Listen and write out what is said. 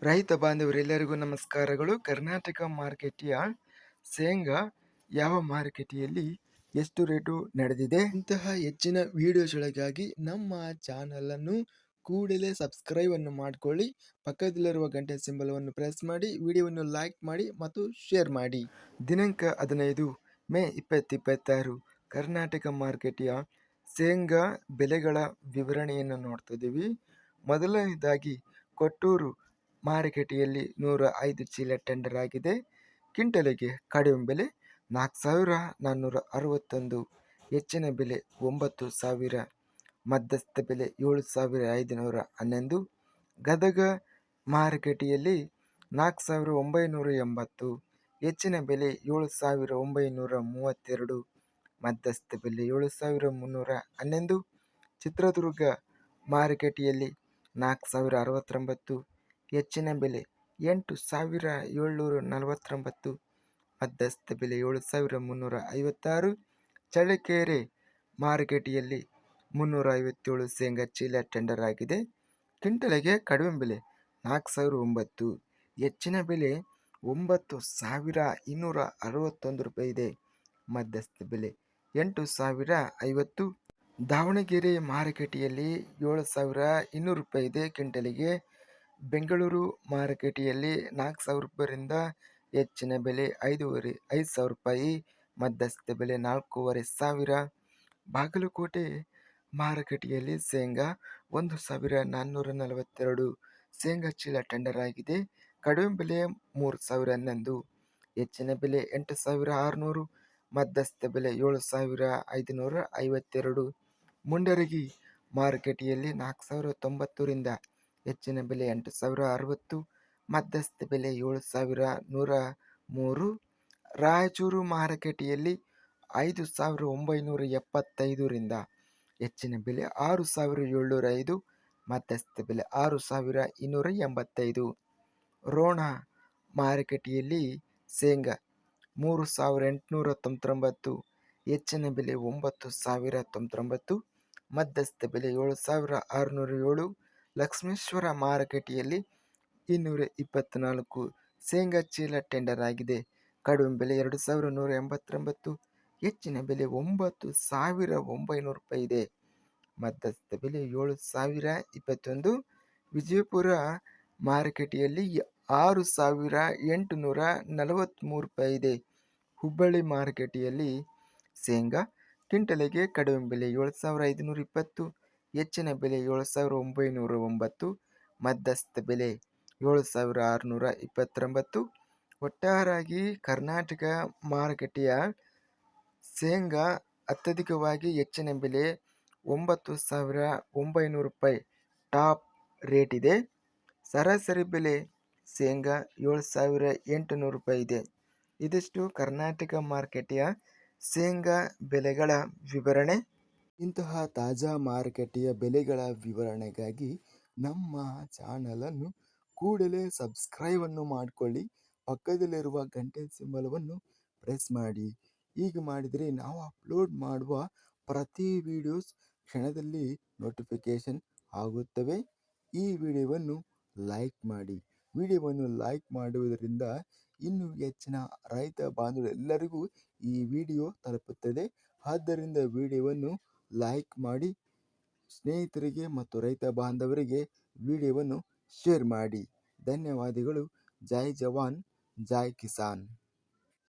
ರೈತ ಬಾಂಧವರೆಲ್ಲರಿಗೂ ನಮಸ್ಕಾರಗಳು. ಕರ್ನಾಟಕ ಮಾರುಕಟ್ಟೆಯ ಶೇಂಗಾ ಯಾವ ಮಾರುಕಟ್ಟೆಯಲ್ಲಿ ಎಷ್ಟು ರೇಟು ನಡೆದಿದೆ? ಇಂತಹ ಹೆಚ್ಚಿನ ವಿಡಿಯೋಸ್ಗಳಿಗಾಗಿ ನಮ್ಮ ಚಾನಲನ್ನು ಕೂಡಲೇ ಸಬ್ಸ್ಕ್ರೈಬ್ ಅನ್ನು ಮಾಡಿಕೊಳ್ಳಿ. ಪಕ್ಕದಲ್ಲಿರುವ ಗಂಟೆ ಸಿಂಬಲವನ್ನು ಪ್ರೆಸ್ ಮಾಡಿ, ವಿಡಿಯೋವನ್ನು ಲೈಕ್ ಮಾಡಿ ಮತ್ತು ಶೇರ್ ಮಾಡಿ. ದಿನಾಂಕ 15 ಮೇ 2026 ಕರ್ನಾಟಕ ಮಾರುಕಟ್ಟೆಯ ಶೇಂಗಾ ಬೆಲೆಗಳ ವಿವರಣೆಯನ್ನು ನೋಡ್ತಾ ಇದ್ದೀವಿ. ಮೊದಲನೇದಾಗಿ ಕೊಟ್ಟೂರು ಮಾರುಕಟ್ಟೆಯಲ್ಲಿ 105 ಚೀಲ ಟೆಂಡರ್ ಆಗಿದೆ. ಕ್ವಿಂಟಲಿಗೆ ಕಡಿಮೆ ಬೆಲೆ 4,461, ಹೆಚ್ಚಿನ ಬೆಲೆ 9,000, ಮಧ್ಯಸ್ಥ ಬೆಲೆ 7,511. ಗದಗ ಮಾರುಕಟ್ಟೆಯಲ್ಲಿ 4,980, ಹೆಚ್ಚಿನ ಬೆಲೆ 7,932, ಮಧ್ಯಸ್ಥ ಬೆಲೆ 7,311. ಚಿತ್ರದುರ್ಗ ಮಾರುಕಟ್ಟೆಯಲ್ಲಿ 4,069, ಹೆಚ್ಚಿನ ಬೆಲೆ 8,749, ಮಧ್ಯಸ್ಥ ಬೆಲೆ 7,356. ಚಳ್ಳಕೆರೆ ಮಾರುಕಟ್ಟೆಯಲ್ಲಿ 357 ಶೇಂಗಾ ಚೀಲ ಟೆಂಡರ್ ಆಗಿದೆ. ಕ್ವಿಂಟಲಿಗೆ ಕಡಿಮೆ ಬೆಲೆ 4,009, ಹೆಚ್ಚಿನ ಬೆಲೆ 9,261 ರೂಪಾಯಿ ಇದೆ. ಮಧ್ಯಸ್ಥ ಬೆಲೆ 8,050. ದಾವಣಗೆರೆ ಮಾರುಕಟ್ಟೆಯಲ್ಲಿ 7,200 ರೂಪಾಯಿ ಇದೆ ಕ್ವಿಂಟಲಿಗೆ. ಬೆಂಗಳೂರು ಮಾರುಕಟ್ಟೆಯಲ್ಲಿ 4,000 ರೂಪಾಯಿಯಿಂದ ಹೆಚ್ಚಿನ ಬೆಲೆ 5,000 ರೂಪಾಯಿ, ಮಧ್ಯಸ್ಥ ಬೆಲೆ 4,500. ಬಾಗಲಕೋಟೆ ಮಾರುಕಟ್ಟೆಯಲ್ಲಿ ಶೇಂಗಾ 1,442 ಶೇಂಗಾ ಚೀಲ ಟೆಂಡರ್ ಆಗಿದೆ. ಕಡಿಮೆ ಬೆಲೆ 3,011, ಹೆಚ್ಚಿನ ಬೆಲೆ 8,600, ಮಧ್ಯಸ್ಥ ಬೆಲೆ 7,552. ಮುಂಡರಗಿ ಮಾರುಕಟ್ಟೆಯಲ್ಲಿ 4,090ರಿಂದ ಹೆಚ್ಚಿನ ಬೆಲೆ 8,060, ಮಧ್ಯಸ್ಥ ಬೆಲೆ 7,103. ರಾಯಚೂರು ಮಾರುಕಟ್ಟೆಯಲ್ಲಿ 5,975ರಿಂದ ಹೆಚ್ಚಿನ ಬೆಲೆ 6,705, ಮಧ್ಯಸ್ಥ ಬೆಲೆ 6,285. ರೋಣ ಮಾರುಕಟ್ಟೆಯಲ್ಲಿ ಶೇಂಗಾ 3,899, ಹೆಚ್ಚಿನ ಬೆಲೆ 9,099, ಮಧ್ಯಸ್ಥ ಬೆಲೆ 7,607. ಲಕ್ಷ್ಮೇಶ್ವರ ಮಾರುಕಟ್ಟೆಯಲ್ಲಿ 224 ಶೇಂಗಾ ಚೀಲ ಟೆಂಡರ್ ಆಗಿದೆ. ಕಡಿಮೆ ಬೆಲೆ 2,189, ಹೆಚ್ಚಿನ ಬೆಲೆ 9,900 ರೂಪಾಯಿ ಇದೆ. ಮಧ್ಯಸ್ಥ ಬೆಲೆ 7,021. ವಿಜಯಪುರ ಮಾರುಕಟ್ಟೆಯಲ್ಲಿ 6,843 ರೂಪಾಯಿ ಇದೆ. ಹುಬ್ಬಳ್ಳಿ ಮಾರುಕಟ್ಟೆಯಲ್ಲಿ ಶೇಂಗಾ ಕ್ವಿಂಟಲಿಗೆ ಕಡಿಮೆ ಬೆಲೆ 7,520, ಹೆಚ್ಚಿನ ಬೆಲೆ 7,909, ಮಧ್ಯಸ್ಥ ಬೆಲೆ 7,629. ಒಟ್ಟಾರೆಯಾಗಿ ಕರ್ನಾಟಕ ಮಾರುಕಟ್ಟೆಯ ಶೇಂಗಾ ಅತ್ಯಧಿಕವಾಗಿ ಹೆಚ್ಚಿನ ಬೆಲೆ 9,900 ರೂಪಾಯಿ ಟಾಪ್ ರೇಟ್ ಇದೆ. ಸರಾಸರಿ ಬೆಲೆ ಶೇಂಗಾ 7,800 ರೂಪಾಯಿ ಇದೆ. ಇದಿಷ್ಟು ಕರ್ನಾಟಕ ಮಾರುಕಟ್ಟೆಯ ಶೇಂಗಾ ಬೆಲೆಗಳ ವಿವರಣೆ. ಇಂತಹ ತಾಜಾ ಮಾರುಕಟ್ಟೆಯ ಬೆಲೆಗಳ ವಿವರಣೆಗಾಗಿ ನಮ್ಮ ಚಾನಲನ್ನು ಕೂಡಲೇ ಸಬ್ಸ್ಕ್ರೈಬ್ ಅನ್ನು ಮಾಡಿಕೊಳ್ಳಿ. ಪಕ್ಕದಲ್ಲಿರುವ ಗಂಟೆ ಸಿಂಬಲವನ್ನು ಪ್ರೆಸ್ ಮಾಡಿ. ಹೀಗೆ ಮಾಡಿದರೆ ನಾವು ಅಪ್ಲೋಡ್ ಮಾಡುವ ಪ್ರತಿ ವಿಡಿಯೋಸ್ ಕ್ಷಣದಲ್ಲಿ ನೋಟಿಫಿಕೇಶನ್ ಆಗುತ್ತವೆ. ಈ ವಿಡಿಯೋವನ್ನು ಲೈಕ್ ಮಾಡಿ. ವಿಡಿಯೋವನ್ನು ಲೈಕ್ ಮಾಡುವುದರಿಂದ ಇನ್ನೂ ಹೆಚ್ಚಿನ ರೈತ ಬಾಂಧವರೆಲ್ಲರಿಗೂ ಈ ವಿಡಿಯೋ ತಲುಪುತ್ತದೆ. ಆದ್ದರಿಂದ ವಿಡಿಯೋವನ್ನು ಲೈಕ್ ಮಾಡಿ, ಸ್ನೇಹಿತರಿಗೆ ಮತ್ತು ರೈತ ಬಾಂಧವರಿಗೆ ವಿಡಿಯೋವನ್ನು ಶೇರ್ ಮಾಡಿ. ಧನ್ಯವಾದಗಳು. ಜೈ ಜವಾನ್, ಜೈ ಕಿಸಾನ್.